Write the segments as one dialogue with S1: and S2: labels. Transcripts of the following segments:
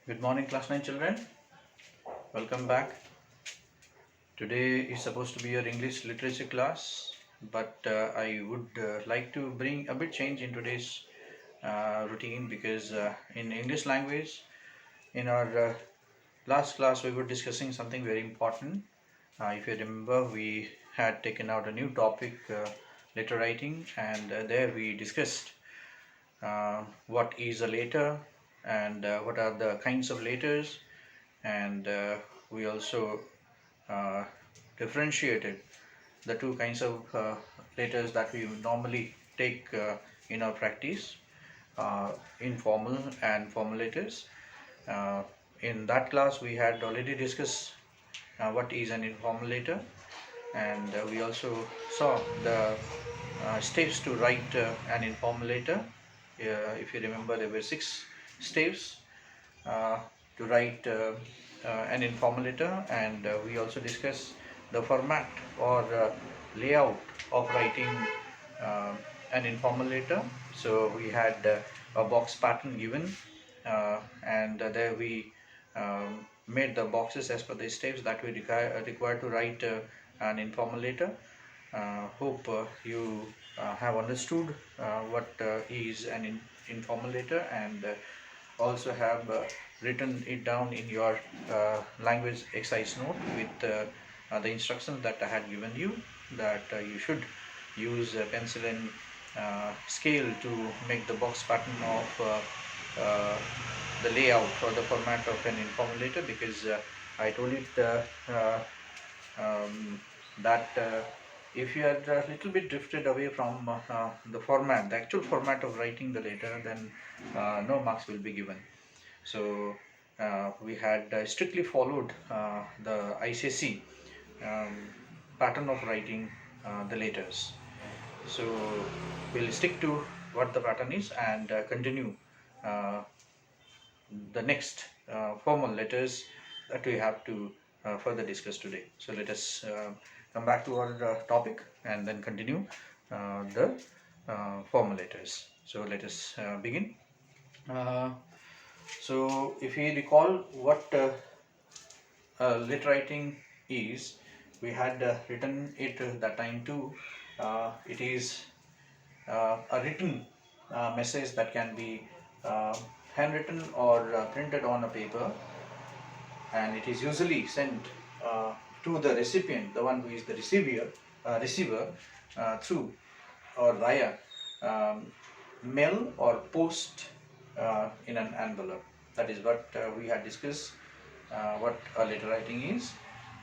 S1: Good morning, class 9 children. Welcome back. Today is supposed to be your English literature class, but I would like to bring a bit change in today's routine because in English language, in our last class, we were discussing something very important. If you remember, we had taken out a new topic, letter writing, and there we discussed what is a letter and what are the kinds of letters, and we also uh, differentiated the two kinds of letters that we normally take in our practice, informal and formal letters. Uh, in that class, we had already discussed what is an informal letter, and we also saw the steps to write an informal letter. If you remember, there were 6 steps uh, to write an informal letter, and we also discuss the format or layout of writing uh, an informal letter. So we had a box pattern given, and there we made the boxes as per the steps that we require to write an informal letter. Hope you have understood what is an informal letter, and also have written it down in your language exercise note with the instructions that I had given you, that you should use pencil and scale to make the box pattern of the layout or the format of an informal letter, because I told it that if you are a little bit drifted away from the format, the actual format of writing the letter, then no marks will be given. So we had strictly followed the ICC um, pattern of writing the letters. So we'll stick to what the pattern is and continue uh, the next formal letters that we have to further discuss today. So let us come back to our topic and then continue the formal letters. So let us begin. Uh, so if we recall what letter writing is, we had written it that time too. It is a written message that can be uh, handwritten or printed on a paper, and it is usually sent to the recipient, the one who is the receiver, through or via um, mail or post in an envelope. That is what we had discussed, what a letter writing is,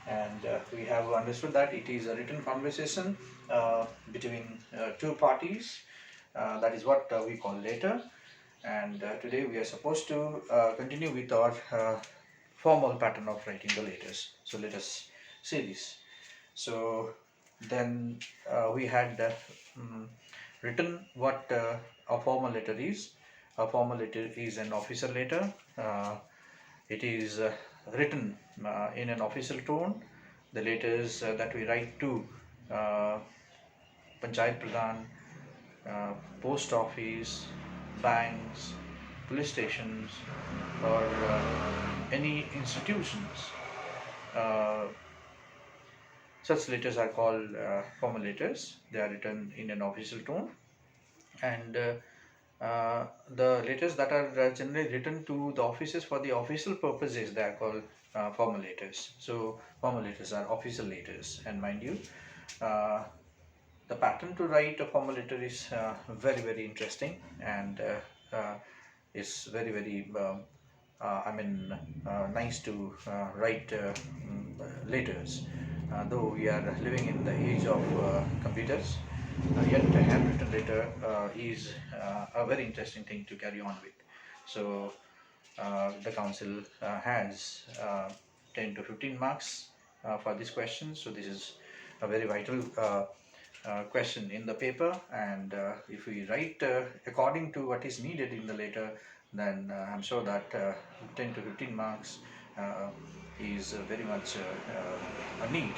S1: and we have understood that it is a written conversation between two parties. That is what we call letter, and today we are supposed to continue with our formal pattern of writing the letters. So let us see this. So then we had written what a formal letter is. A formal letter is an official letter. It is written in an official tone. The letters that we write to uh, Panchayat Pradhan, post office, banks, police stations, or any institutions, uh, such letters are called formal letters. They are written in an official tone, and the letters that are generally written to the offices for the official purposes, they are called formal letters. So formal letters are official letters, and mind you, uh, the pattern to write a formal letter is very interesting, and it's very nice to write letters. Though we are living in the age of computers, yet a handwritten letter is a very interesting thing to carry on with. So the council has 10 to 15 marks for this question. So this is a very vital question in the paper, and if we write according to what is needed in the letter, then I'm sure that 10 to 15 marks is very much a need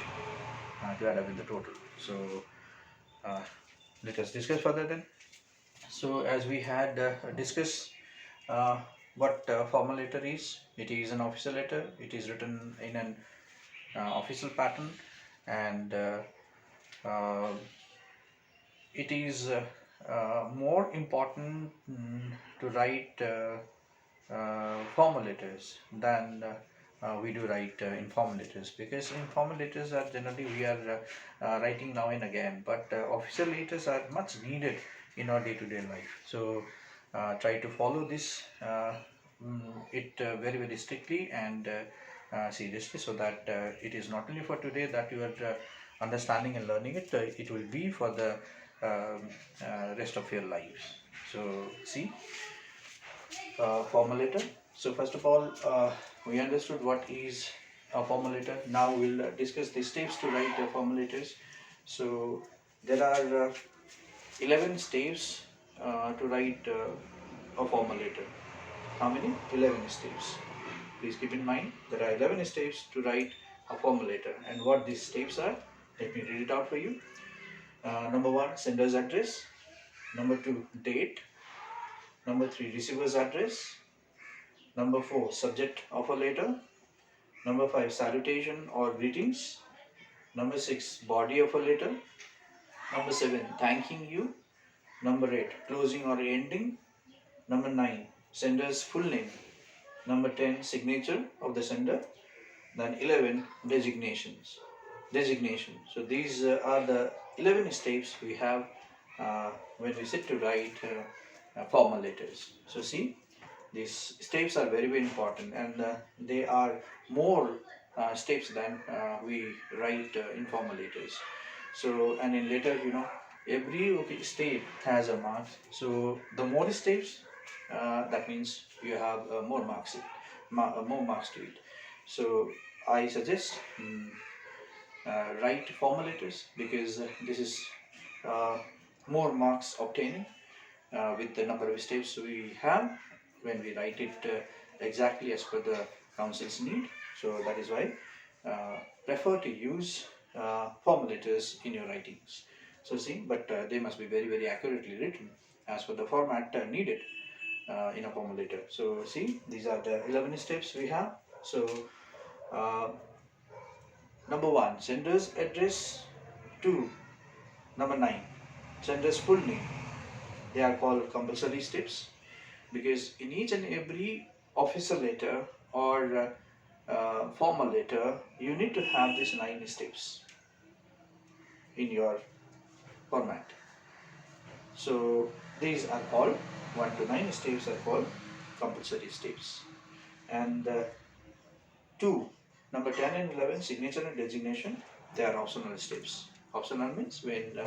S1: to add up in the total. So uh, let us discuss further then. So as we had discussed, uh, what formal letter is. It is an official letter. It is written in an official pattern, and uh, it is more important to write formal letters than we do write informal letters, because informal letters are generally we are writing now and again, but official letters are much needed in our day-to-day life. So try to follow this it very very strictly and seriously, so that it is not only for today that you are understanding and learning it, it will be for the rest of your lives. So see, formulator. So first of all, we understood what is a formulator. Now we'll discuss the steps to write formulators. So there are 11 steps to write a formulator. How many? 11 steps. Please keep in mind there are 11 steps to write a formulator, and what these steps are, let me read it out for you. Number one, sender's address. Number two, date. Number three, receiver's address. Number four, subject of a letter. Number five, salutation or greetings. Number six, body of a letter. Number seven, thanking you. Number eight, closing or ending. Number nine, sender's full name. Number 10, signature of the sender. Then 11, designations. So these are the 11 steps we have when we sit to write formal letters. So see, these steps are very very important, and they are more steps than we write informal letters. So, and in letter, every step has a mark. So the more steps, that means you have more marks to it. So I suggest write formal letters, because this is uh, more marks obtaining with the number of steps we have when we write it exactly as per the council's need. So that is why prefer to use formal letters in your writings. So see, but they must be very very accurately written as per the format needed in a formal letter. So see, these are the 11 steps we have. So uh, number one, sender's address. Two, number 9, sender's full name. They are called compulsory steps, because in each and every official letter or formal letter, you need to have these 9 steps in your format. So these are called 1 to 9 steps are called compulsory steps. And 2, number 10 and 11, signature and designation, they are optional steps. Optional means when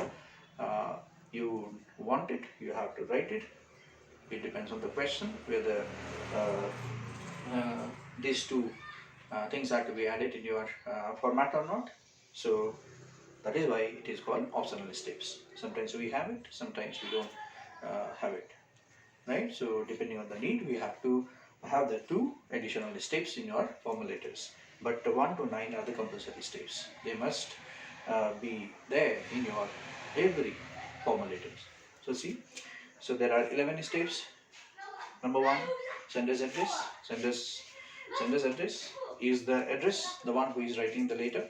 S1: you want it, you have to write it. It depends on the question whether these two things are to be added in your format or not. So that is why it is called optional steps. Sometimes we have it, sometimes we don't have it, right? So depending on the need, we have to have the 2 additional steps in your formal letters. But 1 to 9 are the compulsory steps. They must be there in your every formal letters. So see, so there are 11 steps. Number 1, sender's address. Sender's address is the address, the one who is writing the letter.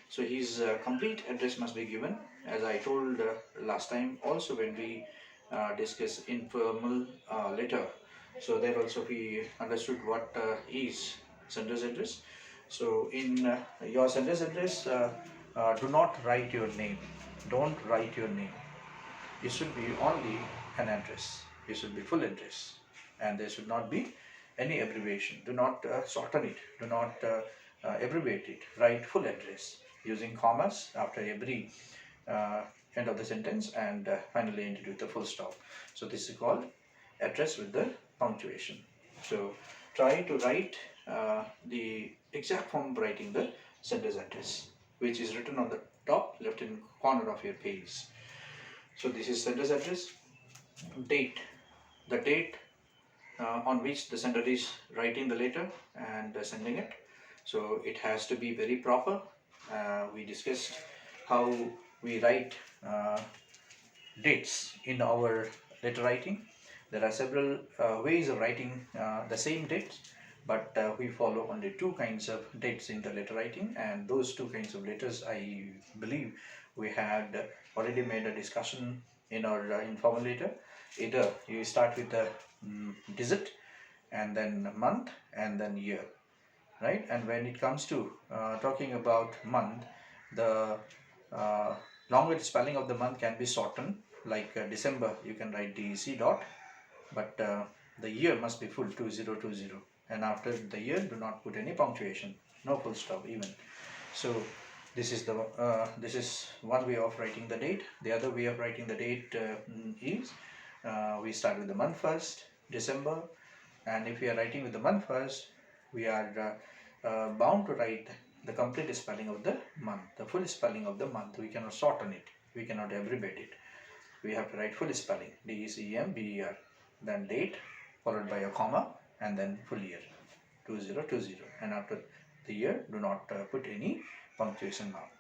S1: So his complete address must be given, as I told last time also when we discussed informal letter. So there also we understood what is sender's address. So in your sender's address, do not write your name. Don't write your name. It should be only an address. It should be full address, and there should not be any abbreviation. Do not shorten it. Do not abbreviate it. Write full address using commas after every end of the sentence, and finally end it with a full stop. So this is called address with the punctuation. So try to write the exact form of writing the sender's address, which is written on the top left hand corner of your page. So this is sender's address. Date, the date on which the sender is writing the letter and sending it. So it has to be very proper. We discussed how we write dates in our letter writing. There are several ways of writing the same dates, but we follow only two kinds of dates in the letter writing, and those two kinds of letters I believe we had already made a discussion in our informal letter. Either you start with the digit and then month and then year, right? And when it comes to talking about month, the uh, longer spelling of the month can be shortened, like December you can write DEC dot, but the year must be full 2020, and after the year do not put any punctuation, no full stop even. So this is one way of writing the date. The other way of writing the date is we start with the month first, December, and if we are writing with the month first, we are bound to write the complete spelling of the month, the full spelling of the month. We cannot shorten it, we cannot abbreviate it. We have to write full spelling, DECEMBER, then date followed by a comma and then full year 2020, and after the year do not put any punctuation mark,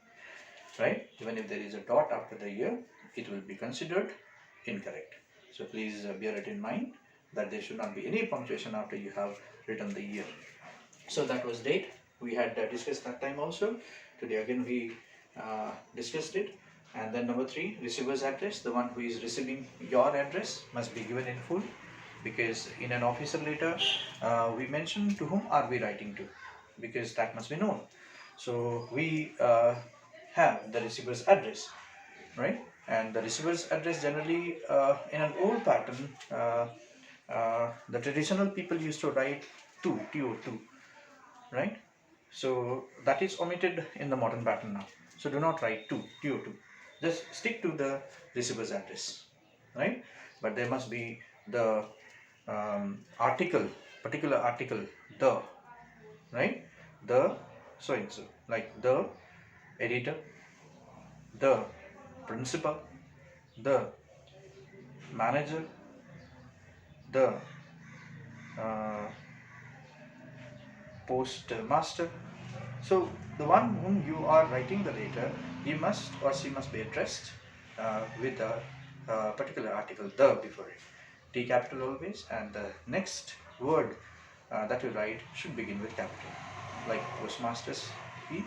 S1: right? Even if there is a dot after the year, it will be considered incorrect. So please bear it in mind that there should not be any punctuation after you have written the year. So that was date. We had discussed that time also. Today again we discussed it. And then number 3, receiver's address. The one who is receiving your address must be given in full, because in an official letter we mention to whom are we writing to, because that must be known. So we have the receiver's address, right? And the receiver's address generally in an old pattern, the traditional people used to write to, TO2, right? So that is omitted in the modern pattern now. So do not write to, TO2. Just stick to the receiver's address, right? But there must be the article, particular article, the, right? The so and so, like the editor, the principal, the manager, the postmaster. So the one whom you are writing the letter, he must or she must be addressed with a particular article, the, before it, T capital always, and the next word that you write should begin with capital, like postmasters P,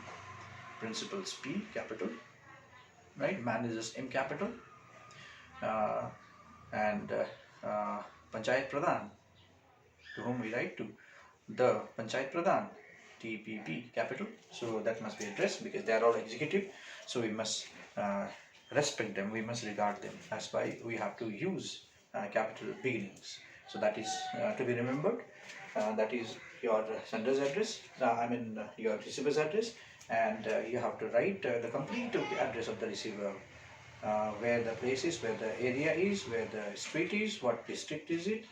S1: principals P capital, right? Managers M capital, and Panchayat Pradhan, to whom we write to, the Panchayat Pradhan, TPP capital. So that must be addressed because they are all executive. So we must respect them, we must regard them. That's why we have to use capital beginnings. So that is to be remembered. That is your sender's address, your receiver's address, and you have to write the complete address of the receiver, where the place is, where the area is, where the street is, what district is it,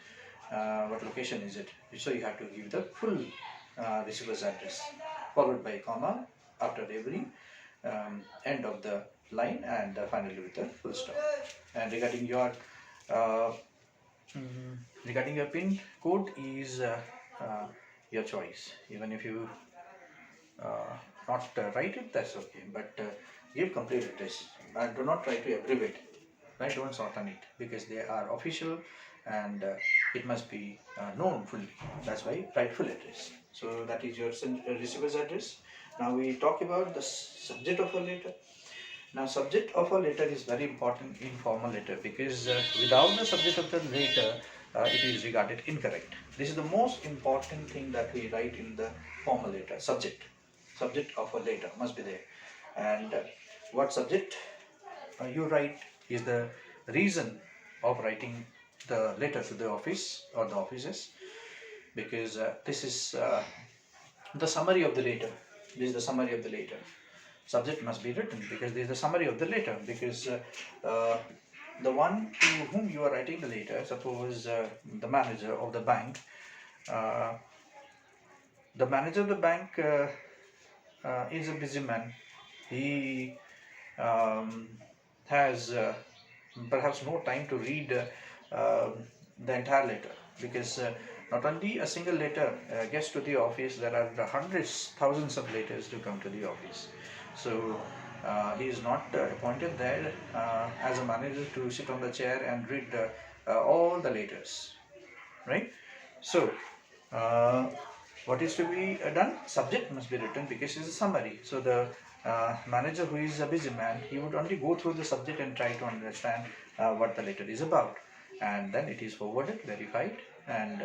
S1: what location is it. So you have to give the full receiver's address, followed by a comma after every end of the line, and finally with a full stop. And regarding your pin code is your choice. Even if you not write it, that's okay, but give complete address and do not try to abbreviate, right? Don't shorten it, because they are official and it must be known fully. That's why write full address. So that is your receiver's address. Now we talk about the subject of a letter. Now subject of a letter is very important in formal letter, because without the subject of the letter it is regarded incorrect. This is the most important thing that we write in the formal letter. Subject of a letter must be there, and what subject you write is the reason of writing the letter to the office or the offices, because this is the summary of the letter. This is the summary of the letter. Subject must be written because this is the summary of the letter, because the one to whom you are writing the letter, suppose the manager of the bank, is a busy man. He has perhaps no time to read the entire letter, because not only a single letter gets to the office, there are hundreds, thousands of letters to come to the office. So he is not appointed there as a manager to sit on the chair and read all the letters, right? So what is to be done? Subject must be written because it's a summary. So the manager, who is a busy man, he would only go through the subject and try to understand what the letter is about, and then it is forwarded, verified, and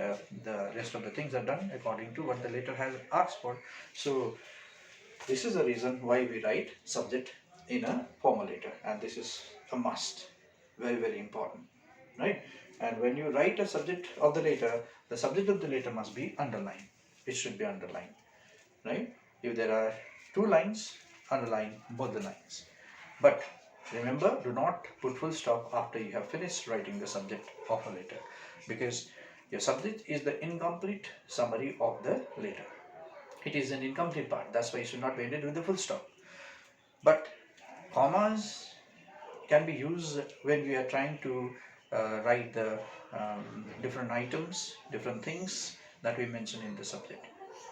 S1: the rest of the things are done according to what the letter has asked for. So this is the reason why we write subject in a formal letter, and this is a must, very important, right? And when you write a subject of the letter, the subject of the letter must be underlined. It should be underlined, right? If there are two lines, underline both the lines. But remember, do not put full stop after you have finished writing the subject of a letter, because your subject is the incomplete summary of the letter. It is an incomplete part. That's why it should not be ended with a full stop. But commas can be used when we are trying to write the different items, different things that we mention in the subject.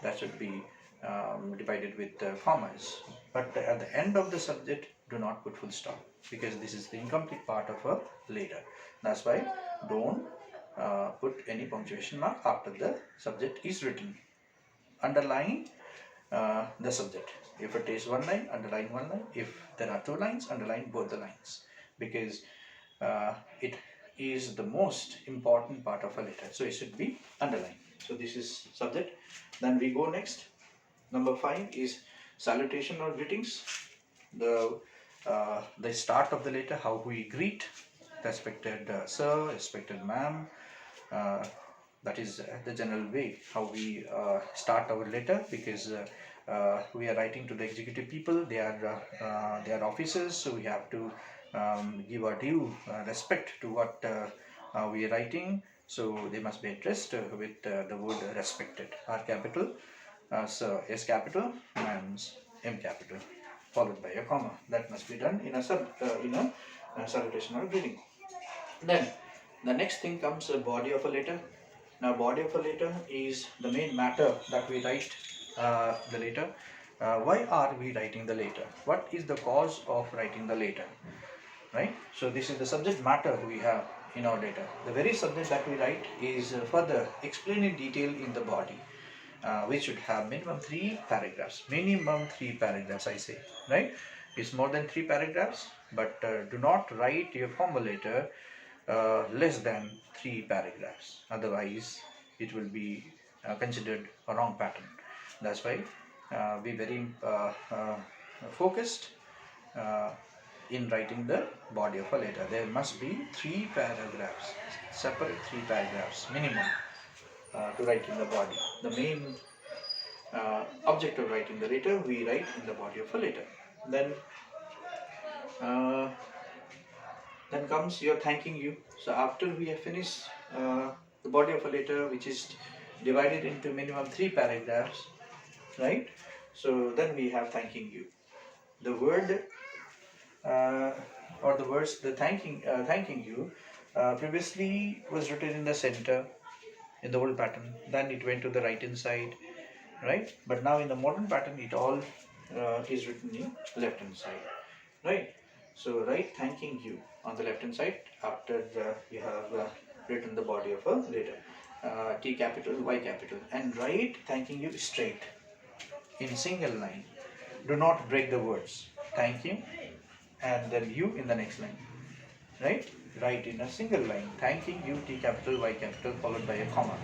S1: That should be divided with commas. But at the end of the subject, do not put full stop, because this is the incomplete part of a letter. That's why don't put any punctuation mark after the subject is written. Underline the subject. If it is one line, underline one line. If there are two lines, underline both the lines, because it is the most important part of a letter, so it should be underlined. So this is subject. Then we go next. Number 5 is salutation or greetings. The start of the letter, how we greet, respected sir, respected ma'am. That is the general way how we start our letter, because we are writing to the executive people. They are officers, so we have to give our due respect to what we are writing. So they must be addressed with the word respected. R capital, so S capital, and M capital, followed by a comma. That must be done in a salutation or greeting. Then the next thing comes the body of a letter. Now, body of a letter is the main matter that we write the letter. Why are we writing the letter? What is the cause of writing the letter? Right? So this is the subject matter we have in our letter. The very subject that we write is further explained in detail in the body, which should have minimum 3 paragraphs. Minimum 3 paragraphs, I say. Right? It's more than 3 paragraphs, but do not write your formal letter less than 3 paragraphs. Otherwise, it will be considered a wrong pattern. That's why be very focused in writing the body of a letter. There must be 3 paragraphs, separate 3 paragraphs minimum to write in the body. The main object of writing the letter, we write in the body of a letter. Then comes your thanking you. So after we have finished the body of a letter, which is divided into minimum 3 paragraphs, right? So then we have thanking you. The word or the words, the thanking you previously was written in the center in the old pattern. Then it went to the right hand side, right? But now in the modern pattern, it all is written in left hand side, right? So write thanking you on the left hand side after you have written the body of a letter. T capital, Y capital, and write thanking you straight in single line. Do not break the words. Thank you, and then you in the next line, right? Write in a single line. Thanking you, T capital, Y capital, followed by a comma,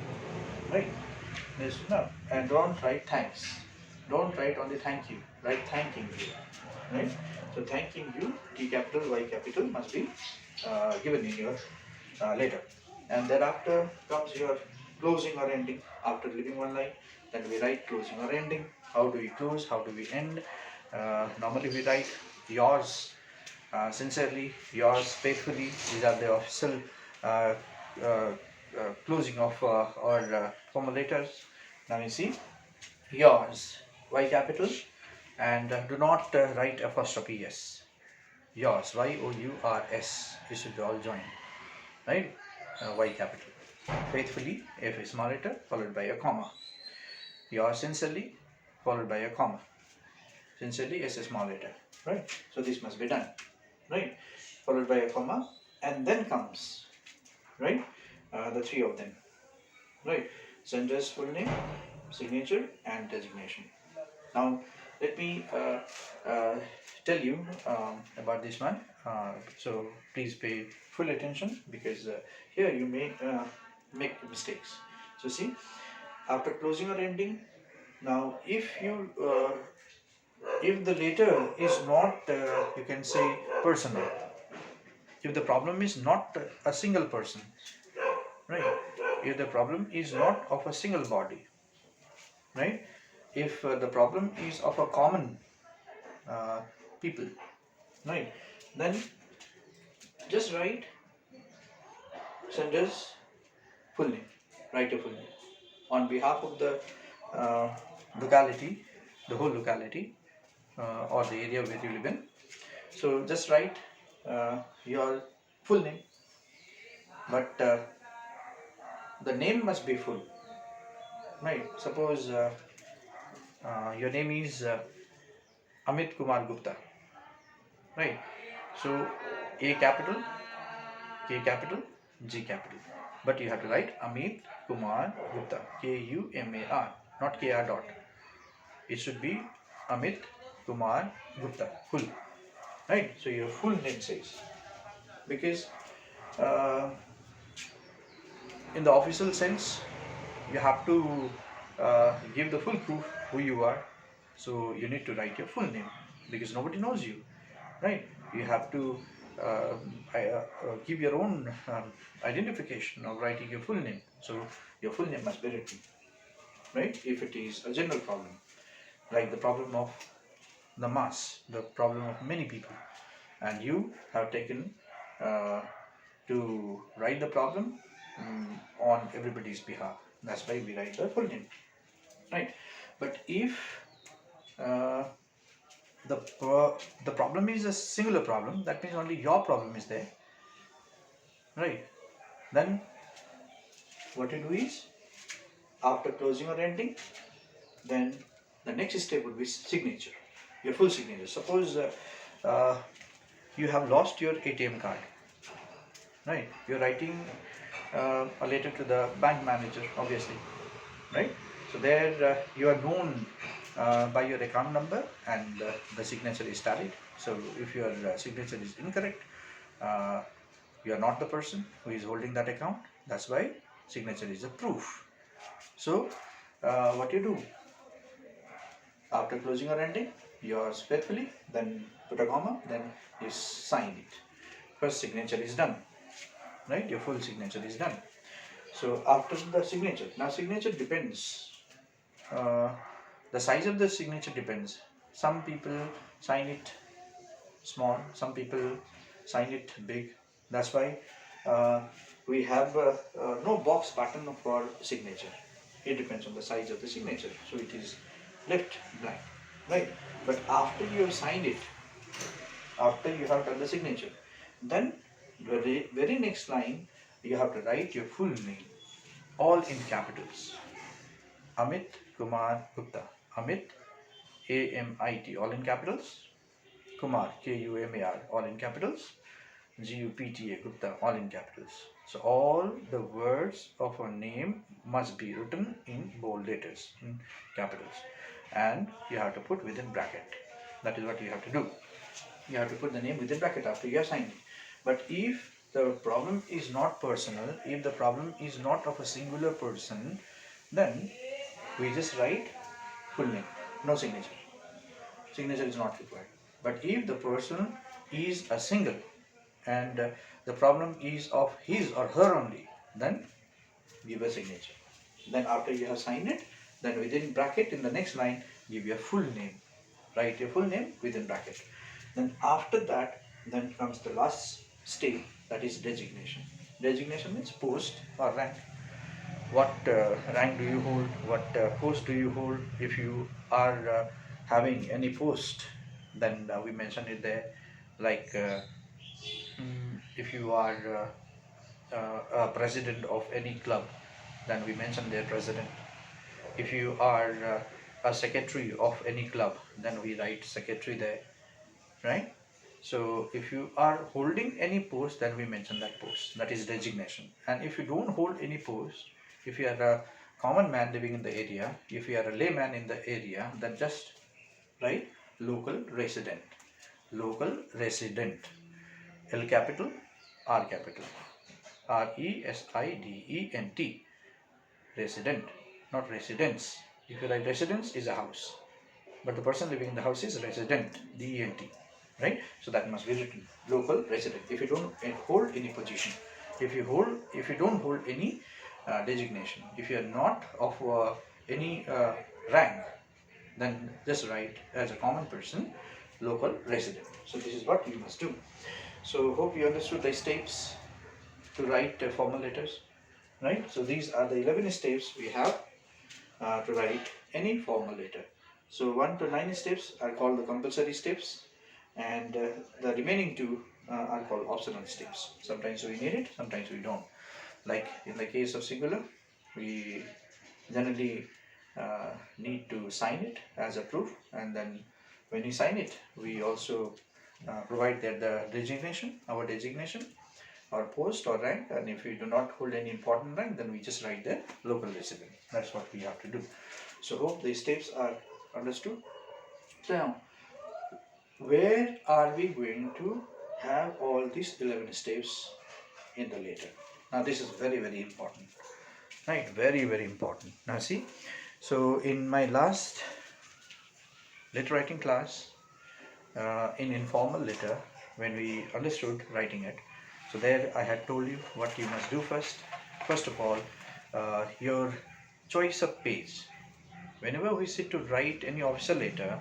S1: right? This enough. And don't write thanks. Don't write only thank you. Write thanking you, right? So thanking you, T capital, Y capital must be given in your letter. And thereafter comes your closing or ending. After leaving one line, then we write closing or ending. How do we close? How do we end? Normally we write yours sincerely, yours faithfully. These are the official closing of our formal letters. Now you see yours, Y capital, and do not write apostrophe S. Yours, Y-O-U-R-S. It should be all joined, right? Y capital. Faithfully, F is small letter, followed by a comma. Yours sincerely, followed by a comma. Sincerely, S is small letter, right? So this must be done, right? Followed by a comma, and then comes right? The three of them, right? Sender's full name, signature, and designation. Now, let me tell you about this one. So please pay full attention because here you may make mistakes. So see, after closing or ending, now if the letter is not, you can say, personal, if the problem is not a single person, right? If the problem is not of a single body, right? If the problem is of a common uh, people, right? Then just write sender's full name. Write your full name on behalf of the uh, locality, the whole locality or the area where you live in. So just write your full name, but the name must be full, right? Suppose your name is Amit Kumar Gupta, right? So A capital, K capital, G capital. But you have to write Amit Kumar Gupta, Kumar, not Kr dot. It should be Amit Kumar Gupta, full, right? So your full name says, because uh, in the official sense, you have to give the full proof who you are. So you need to write your full name because nobody knows you, right? You have to uh, give your own identification of writing your full name. So your full name must be written, right? If it is a general problem, like the problem of the mass, the problem of many people, and you have taken uh, to write the problem on everybody's behalf. That's why we write the full name, right? But if uh, the problem is a singular problem, that means only your problem is there, right? Then what you do is, after closing or ending, then the next step would be signature, your full signature. Suppose uh, you have lost your ATM card, right? You're writing a letter to the bank manager, obviously, right? So there you are known by your account number, and the signature is tallied. So if your signature is incorrect, uh, you are not the person who is holding that account. That's why signature is a proof. So what you do after closing or ending, yours faithfully, then put a comma, then you sign it. First signature is done, right? Your full signature is done. So after the signature, now signature depends. Uh, the size of the signature depends. Some people sign it small, some people sign it big. That's why we have no box button for signature. It depends on the size of the signature. So it is left blank, right? But after you have signed it, after you have done the signature, then very next line you have to write your full name, all in capitals. Amit Kumar Gupta. Amit, AMIT, all in capitals. Kumar, KUMAR, all in capitals. GUPTA, Gupta, all in capitals. So all the words of a name must be written in bold letters, in capitals. And you have to put within bracket. That is what you have to do. You have to put the name within bracket after you have signed it. But if the problem is not personal, if the problem is not of a singular person, then we just write full name, no signature. Signature is not required. But if the person is a single and the problem is of his or her only, then give a signature. Then after you have signed it, then within bracket in the next line, give your full name. Write your full name within bracket. Then after that, then comes the last step, that is designation. Designation means post or rank. What rank do you hold? What post do you hold? If you are having any post, then we mention it there. Like if you are a president of any club, then we mention their president. If you are a secretary of any club, then we write secretary there, right? So if you are holding any post, then we mention that post, that is designation. And if you don't hold any post, if you are a common man living in the area, if you are a layman in the area, then just write local resident. Local resident. L capital, R capital. RESIDENT. Resident, not residence. If you write residence, is a house, but the person living in the house is resident, DENT, right? So that must be written, local resident. If you don't hold any position, if you don't hold any designation, if you are not of any rank, then just write as a common person, local resident. So this is what you must do. So hope you understood the steps to write formal letters, right? So these are the 11 steps we have to write any formal letter. So 1 to 9 steps are called the compulsory steps, and the remaining 2 are called optional steps. Sometimes we need it, sometimes we don't. Like in the case of singular, we generally need to sign it as a proof, and then when we sign it, we also provide that the designation, our designation, or post or rank, and if we do not hold any important rank, then we just write the local resident. That's what we have to do. So hope these steps are understood. Now, where are we going to have all these 11 steps in the letter? Now this is very, very important, right? Very, very important. Now see, so in my last letter writing class, in informal letter, when we understood writing it, so there I had told you what you must do first. First of all, your choice of page. Whenever we sit to write any official letter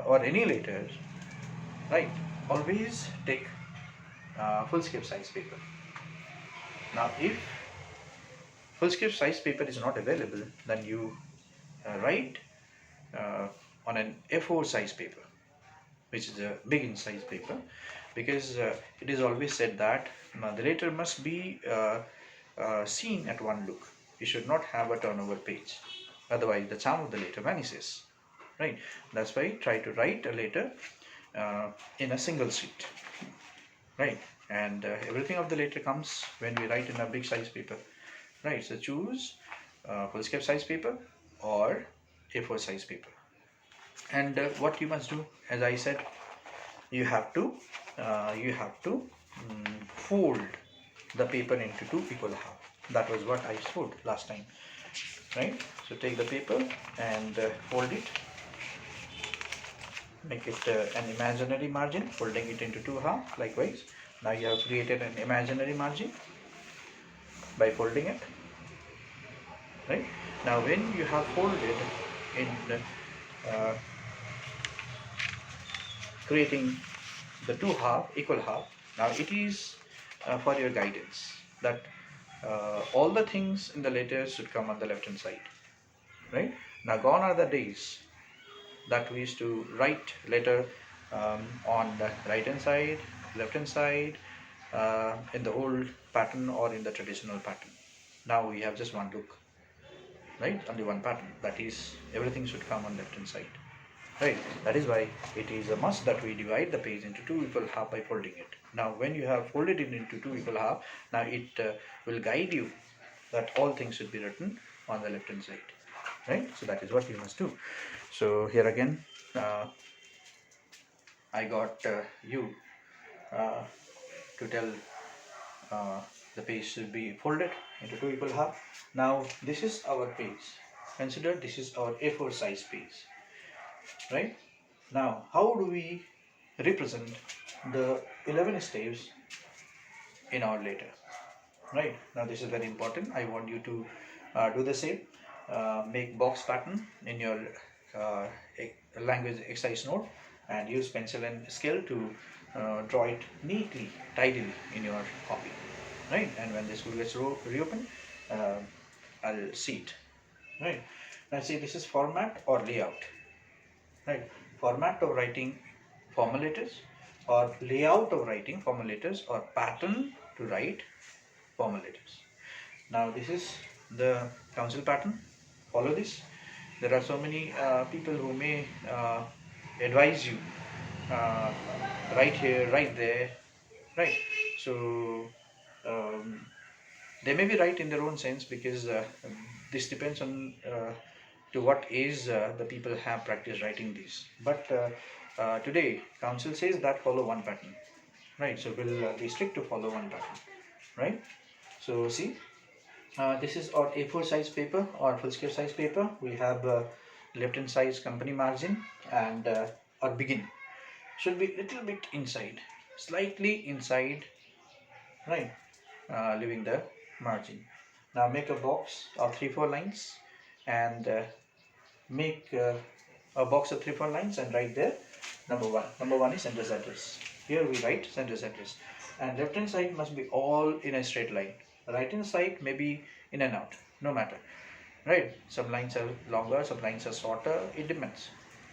S1: or any letters, right, always take full-scape size paper. Now if full-scape size paper is not available, then you write on an A4 size paper, which is a big in size paper, because it is always said that the letter must be seen at one look. You should not have a turnover page, otherwise the charm of the letter vanishes, right? That's why try to write a letter in a single sheet, right? And everything of the letter comes when we write in a big size paper, right? So choose full-scape size paper or A4 size paper. And what you must do, as I said, you have to fold the paper into 2 equal half. That was what I showed last time, right? So take the paper and fold it, make it an imaginary margin, folding it into 2 half. Likewise, now you have created an imaginary margin by folding it, right? Now when you have folded in creating the 2 equal half, now it is for your guidance that all the things in the letters should come on the left hand side, right? Now gone are the days that we used to write letter on the right hand side, left hand side, in the old pattern or in the traditional pattern. Now we have just one look, right? Only one pattern, that is everything should come on left hand side, right? That is why it is a must that we divide the page into 2 equal half by folding it. Now when you have folded it into 2 equal half, now it will guide you that all things should be written on the left hand side, right? So that is what you must do. So here again I got you to tell the page should be folded into 2 equal half. Now this is our page. Consider this is our A4 size page, right? Now how do we represent the 11 steps in our letter, right? Now this is very important. I want you to do the same. Make box pattern in your language exercise note and use pencil and scale to draw it neatly, tidily in your copy, right? And when the school gets reopened, I'll see it, right? Now see, this is format or layout, right? Format of writing formal letters, or layout of writing formal letters, or pattern to write formal letters. Now this is the council pattern. Follow this. There are so many people who may advise you uh, right here, right there, right? So um, they may be right in their own sense, because this depends on to what age the people have practiced writing these. But today, council says that follow one pattern, right? So we'll be strict to follow one pattern, right? So see, this is our A4 size paper or full scale size paper. We have left hand size company margin, and our begin should be little bit inside, slightly inside, right? Leaving the margin. Now make a box of 3-4 lines, and make a box of 3-4 lines and write there number one. Number one is sender's address. Here we write sender's address, and left hand side must be all in a straight line. Right hand side may be in and out, no matter, right? Some lines are longer, some lines are shorter, it depends,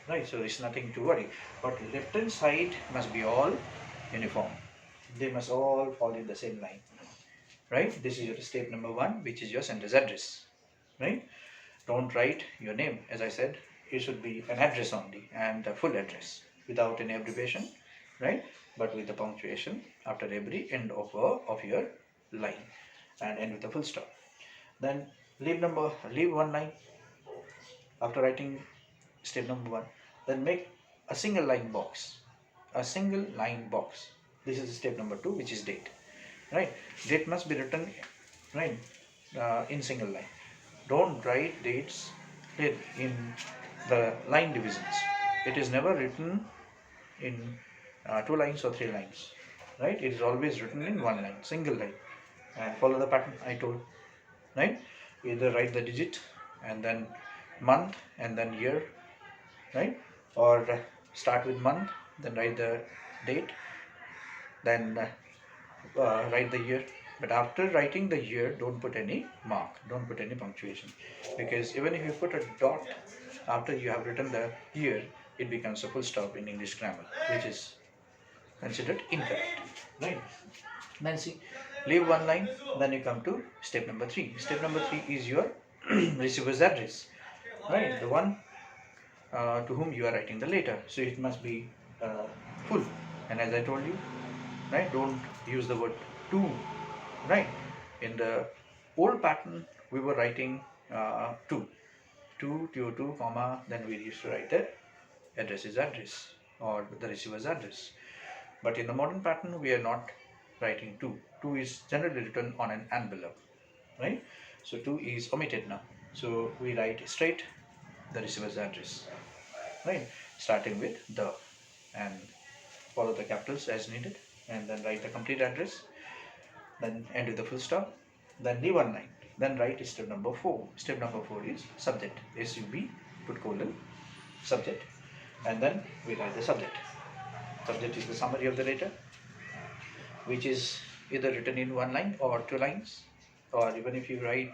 S1: right? So it's nothing to worry, but left hand side must be all uniform. They must all fall in the same line, right? This is your step number one, which is your sender's address, right? Don't write your name. As I said, it should be an address only, and a full address without any abbreviation, right? But with the punctuation after every end of your line, and end with a full stop. Then leave one line after writing step number one. Then make a single line box. A single line box. This is step number two, which is date, right? Date must be written, right, in single line. Don't write dates in the line divisions. It is never written in 2 lines or 3 lines, right? It is always written in one line, single line, and follow the pattern I told, right? Either write the digit and then month and then year, right? Or start with month, then write the date, then write the year. But after writing the year, don't put any mark, don't put any punctuation, because even if you put a dot after you have written the year, it becomes a full stop in English grammar, which is considered incorrect, right? Then see, leave one line, then you come to step number three. Step number three is your receiver's address, right? The one to whom you are writing the letter. So it must be full. And as I told you, right, don't use the word to, right? In the old pattern, we were writing to, comma, then we used to write the address is address or the receiver's address. But in the modern pattern, we are not writing to. To is generally written on an envelope, right? So to is omitted now. So we write straight the receiver's address, right? Starting with the, and follow the capitals as needed, and then write the complete address, then end with the full stop, then leave one line, then write step number four. Step number four is subject, SUB, put colon, subject, and then we write the subject. Subject is the summary of the letter, which is either written in 1 line or 2 lines, or even if you write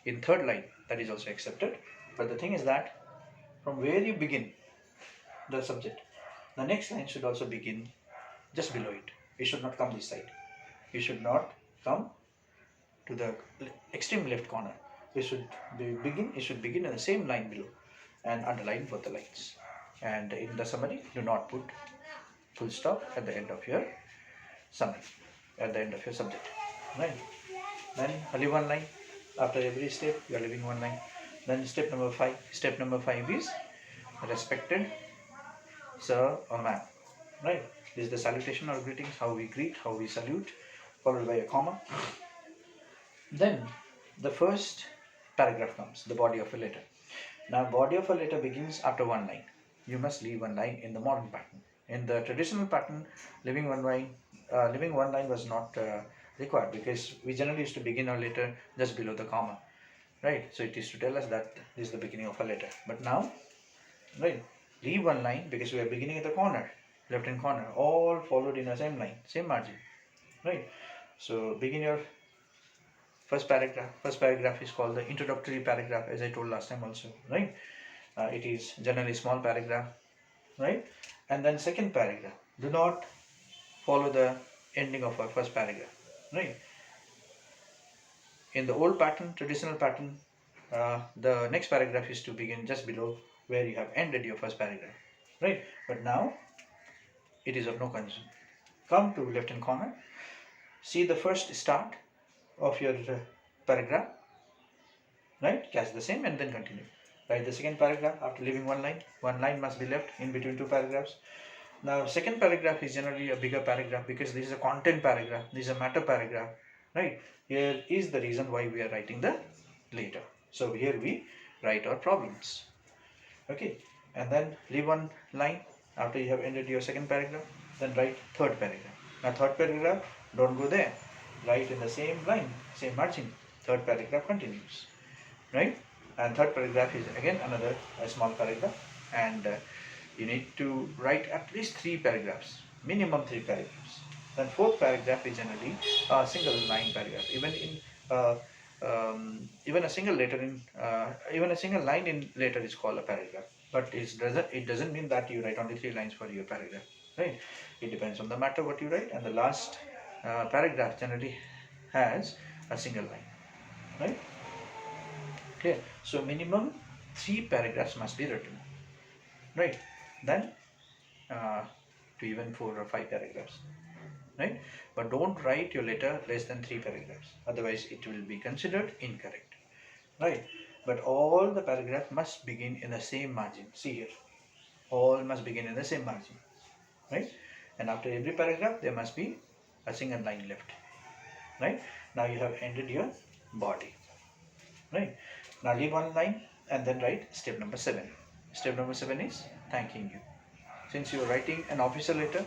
S1: in third line, that is also accepted. But the thing is that from where you begin the subject, the next line should also begin just below it. It should not come this side. It should not come to the extreme left corner. It should begin in the same line below and underline both the lines. And in the summary, do not put full stop at the end of your summary, at the end of your subject, right? Then leave one line. After every step, you are leaving one line. Then step number five. Step number five is respected sir or ma'am, right? This is the salutation or greetings, how we greet, how we salute, followed by a comma. Then the first paragraph comes, the body of a letter. Now body of a letter begins after 1 line. You must leave 1 line in the modern pattern. In the traditional pattern, leaving one line was not required, because we generally used to begin our letter just below the comma, right? So it is to tell us that this is the beginning of a letter. But now, right, leave 1 line because we are beginning at the corner, left hand corner, all followed in the same line, same margin, right? So begin your first paragraph. First paragraph is called the introductory paragraph, as I told last time also, right? It is generally small paragraph, right? And then second paragraph, do not follow the ending of our first paragraph, right? In the old pattern, traditional pattern, the next paragraph is to begin just below where you have ended your first paragraph, right? But now it is of no concern. Come to left hand corner, see the first start of your paragraph, right? Catch the same and then continue. Write the second paragraph after leaving one line. One line must be left in between two paragraphs. Now, second paragraph is generally a bigger paragraph because this is a content paragraph, this is a matter paragraph, right? Here is the reason why we are writing the later. So here we write our problems, okay? And then leave one line after you have ended your second paragraph, then write third paragraph. Now, third paragraph, don't go there, write in the same line, same margin. Third paragraph continues, right? And third paragraph is again another a small paragraph, and you need to write at least 3 paragraphs, minimum 3 paragraphs. Then fourth paragraph is generally a single line paragraph. Uh, even a single letter in even a single line in letter is called a paragraph. But it doesn't mean that you write only 3 lines for your paragraph, right? It depends on the matter what you write, and the last paragraph generally has a single line, right? Clear? So minimum 3 paragraphs must be written, right? Then to even 4 or 5 paragraphs, right? But don't write your letter less than 3 paragraphs, otherwise it will be considered incorrect, right? But all the paragraph must begin in the same margin. See here, all must begin in the same margin, right? And after every paragraph there must be a single line left, right? Now you have ended your body, right? Now leave one line and then write step number 7. Step number 7 is thanking you. Since you are writing an official letter,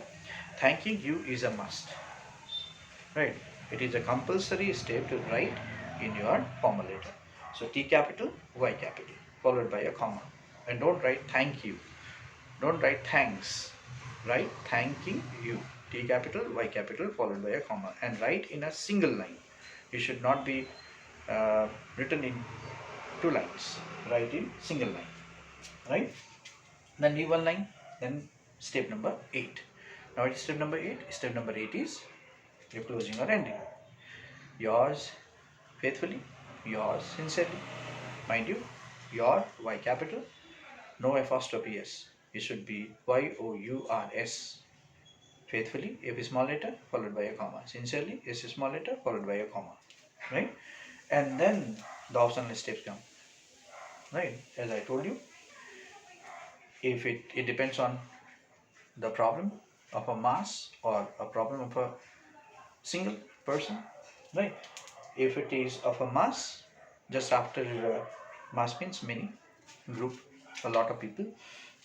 S1: thanking you is a must, right? It is a compulsory step to write in your formal letter. So T capital, Y capital, followed by a comma. And don't write thank you. Don't write thanks. Write thanking you. T capital, Y capital, followed by a comma. And write in a single line. It should not be written in 2 lines. Write in single line, right? Then leave one line. Then step number 8. Now it's step number 8. Step number 8 is your closing or ending. Yours faithfully, yours sincerely. Mind you, your Y capital, no apostrophe S. It should be YOURS. Faithfully, F is small letter followed by a comma. Sincerely, S is small letter followed by a comma, right? And then the optional steps come, right? As I told you, if it depends on the problem of a mass or a problem of a single person, right? If it is of a mass, just after mass means many, group, a lot of people,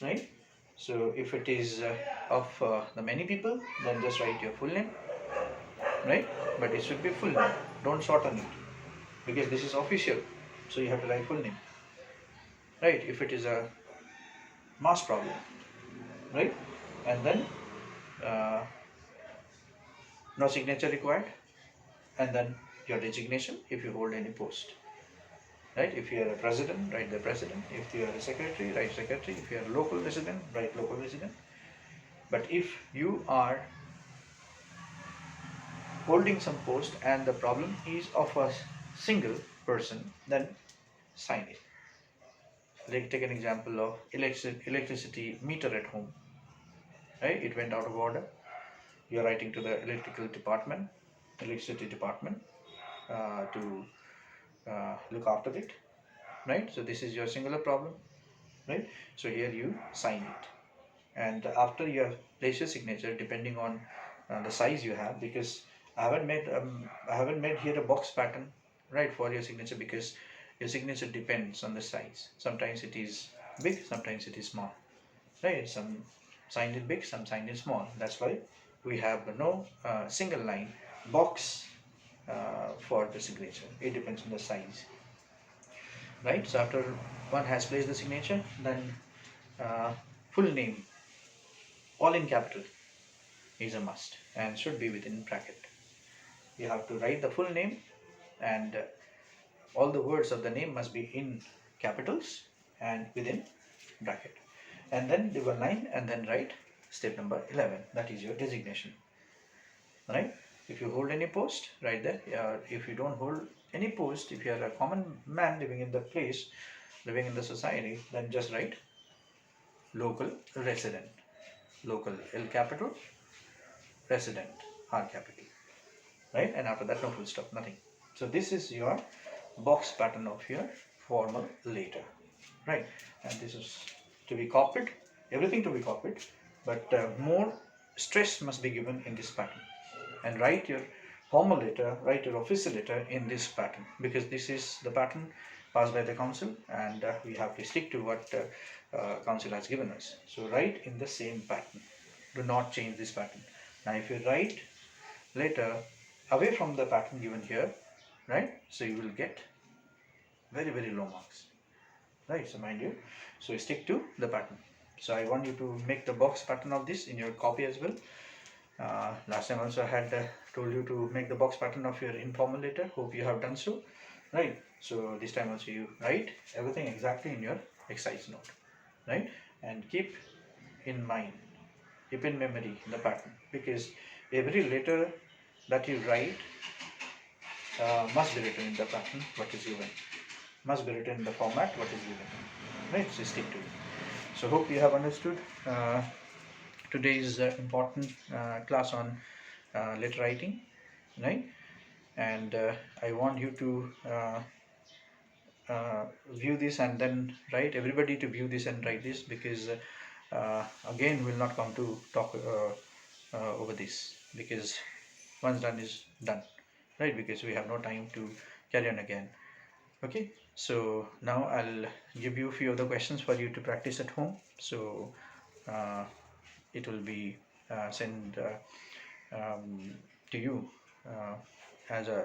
S1: right? So if it is of the many people, then just write your full name, right? But it should be full name, don't shorten it, because this is official, so you have to write full name, right? If it is a mass problem, right? And then no signature required, and then your designation if you hold any post, right? If you are a president, write the president. If you are a secretary, write secretary. If you are a local resident, write local resident. But if you are holding some post and the problem is of a single person, then sign it. Like take an example of electricity meter at home, right? It went out of order. You are writing to the electricity department to look after it, right? So this is your singular problem, right? So here you sign it, and after you have placed your signature, depending on the size you have, because I haven't made here a box pattern, right, for your signature, because your signature depends on the size. Sometimes it is big, sometimes it is small, right? Some signed in big, some signed in small. That's why we have no single line box for the signature. It depends on the size, right? So after one has placed the signature, then full name, all in capital, is a must and should be within bracket. You have to write the full name, and all the words of the name must be in capitals and within bracket. And then leave a line and then write step number 11, that is your designation, right? If you hold any post, write there. If you don't hold any post, if you are a common man living in the place, living in the society, then just write local resident, local L capital, resident R capital, right? And after that, no full stop, nothing. So this is your box pattern of your formal letter, right? And this is to be copied, everything to be copied, but more stress must be given in this pattern. And write your formal letter, write your official letter in this pattern, because this is the pattern passed by the council, and we have to stick to what council has given us. So write in the same pattern. Do not change this pattern. Now, if you write letter away from the pattern given here, right? So you will get very, very low marks, right? So mind you, so stick to the pattern. So I want you to make the box pattern of this in your copy as well. Last time also I had told you to make the box pattern of your informal letter. Hope you have done so, right? So this time also you write everything exactly in your exercise note, right? And keep in mind, keep in memory the pattern, because every letter that you write must be written in the pattern what is given, must be written in the format what is given, right? So stick to it. So hope you have understood today's important class on letter writing, right? And I want you to view this and then write, everybody to view this and write this, because again we'll not come to talk over this, because once done is done, right? Because we have no time to carry on again. Okay, so now I'll give you a few other questions for you to practice at home. So uh, it will be sent to you as a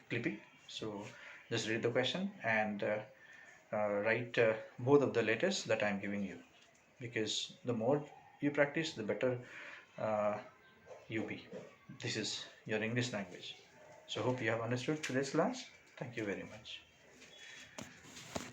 S1: clipping. So just read the question and write both of the letters that I'm giving you, because the more you practice, the better you be. This is your English language. So hope you have understood today's class. Thank you very much.